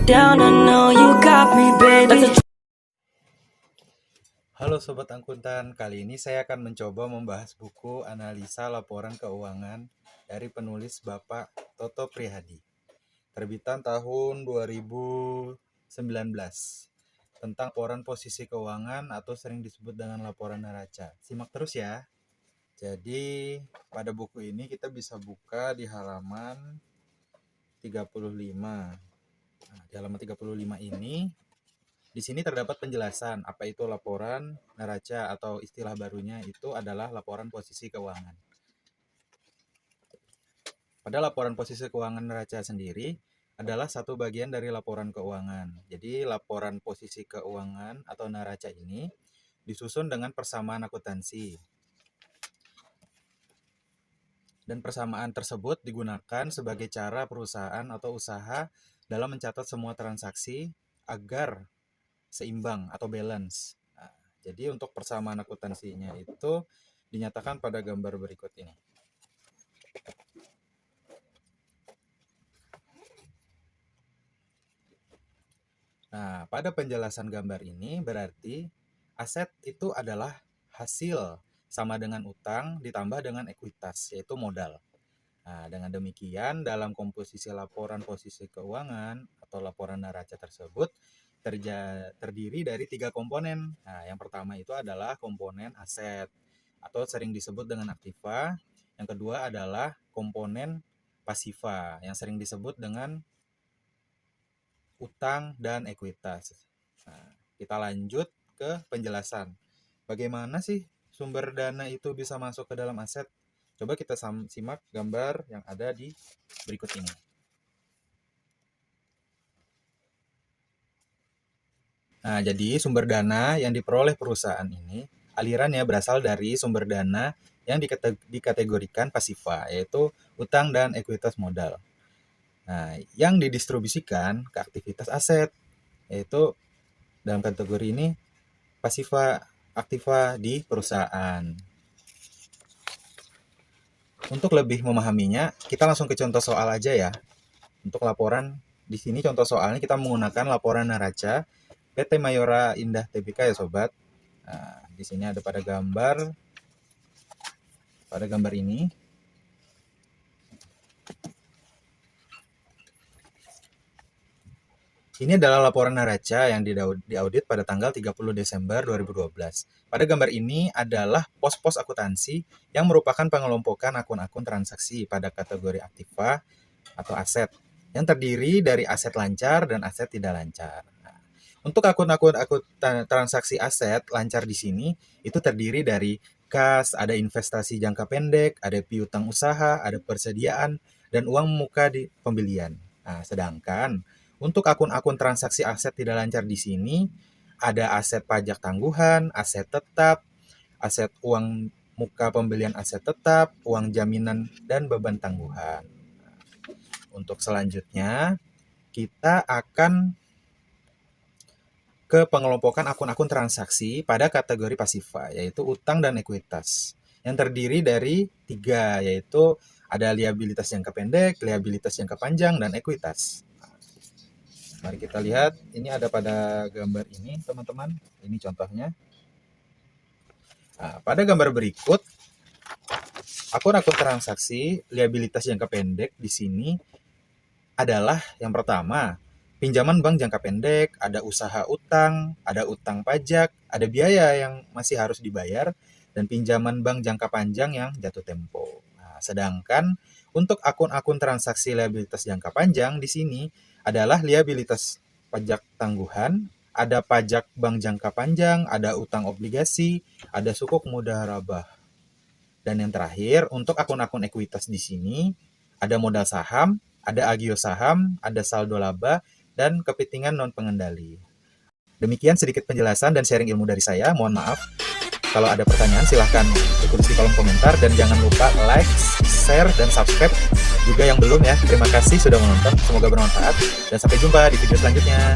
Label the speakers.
Speaker 1: down, I know you got me, baby.
Speaker 2: Halo Sobat Akuntan, kali ini saya akan mencoba membahas buku Analisa Laporan Keuangan dari penulis Bapak Toto Prihadi, terbitan tahun 2019, tentang laporan posisi keuangan atau sering disebut dengan laporan neraca. Simak terus ya. Jadi pada buku ini kita bisa buka di halaman 35. Nah, di halaman 35 ini di sini terdapat penjelasan apa itu laporan neraca atau istilah barunya itu adalah laporan posisi keuangan. Pada laporan posisi keuangan neraca sendiri adalah satu bagian dari laporan keuangan. Jadi laporan posisi keuangan atau neraca ini disusun dengan persamaan akuntansi. Dan persamaan tersebut digunakan sebagai cara perusahaan atau usaha dalam mencatat semua transaksi agar seimbang atau balance. Nah, jadi untuk persamaan akuntansinya itu dinyatakan pada gambar berikut ini. Nah, pada penjelasan gambar ini berarti aset itu adalah hasil sama dengan utang ditambah dengan ekuitas, yaitu modal. Nah, dengan demikian dalam komposisi laporan posisi keuangan atau laporan neraca tersebut terdiri dari 3 komponen. Nah, yang pertama itu adalah komponen aset atau sering disebut dengan aktiva. Yang kedua adalah komponen pasiva yang sering disebut dengan utang dan ekuitas. Nah, kita lanjut ke penjelasan. Bagaimana sih sumber dana itu bisa masuk ke dalam aset? Coba kita simak gambar yang ada di berikut ini. Nah, jadi sumber dana yang diperoleh perusahaan ini, alirannya berasal dari sumber dana yang dikategorikan pasiva, yaitu utang dan ekuitas modal. Nah, yang didistribusikan ke aktivitas aset, yaitu dalam kategori ini pasiva aktiva di perusahaan. Untuk lebih memahaminya, kita langsung ke contoh soal aja ya. Untuk laporan di sini contoh soalnya kita menggunakan laporan neraca PT Mayora Indah Tbk ya sobat. Nah, di sini ada pada gambar ini. Ini adalah laporan neraca yang diaudit pada tanggal 30 Desember 2012. Pada gambar ini adalah pos-pos akuntansi yang merupakan pengelompokan akun-akun transaksi pada kategori aktiva atau aset yang terdiri dari aset lancar dan aset tidak lancar. Nah, untuk akun-akun transaksi aset lancar di sini itu terdiri dari kas, ada investasi jangka pendek, ada piutang usaha, ada persediaan, dan uang muka di pembelian. Nah, sedangkan untuk akun-akun transaksi aset tidak lancar di sini, ada aset pajak tangguhan, aset tetap, aset uang muka pembelian aset tetap, uang jaminan, dan beban tangguhan. Untuk selanjutnya, kita akan ke pengelompokan akun-akun transaksi pada kategori pasiva, yaitu utang dan ekuitas, yang terdiri dari 3, yaitu ada liabilitas jangka pendek, liabilitas jangka panjang, dan ekuitas. Mari kita lihat, ini ada pada gambar ini teman-teman, ini contohnya. Nah, pada gambar berikut, akun-akun transaksi liabilitas jangka pendek di sini adalah yang pertama, pinjaman bank jangka pendek, ada usaha utang, ada utang pajak, ada biaya yang masih harus dibayar, dan pinjaman bank jangka panjang yang jatuh tempo. Nah, sedangkan untuk akun-akun transaksi liabilitas jangka panjang di sini adalah liabilitas pajak tangguhan, ada pajak bank jangka panjang, ada utang obligasi, ada sukuk mudaharabah. Dan yang terakhir, untuk akun-akun ekuitas di sini ada modal saham, ada agio saham, ada saldo laba, dan kepentingan non pengendali. Demikian sedikit penjelasan dan sharing ilmu dari saya. Mohon maaf. Kalau ada pertanyaan silahkan tulis di kolom komentar dan jangan lupa like, share, dan subscribe juga yang belum ya. Terima kasih sudah menonton. Semoga bermanfaat dan sampai jumpa di video selanjutnya.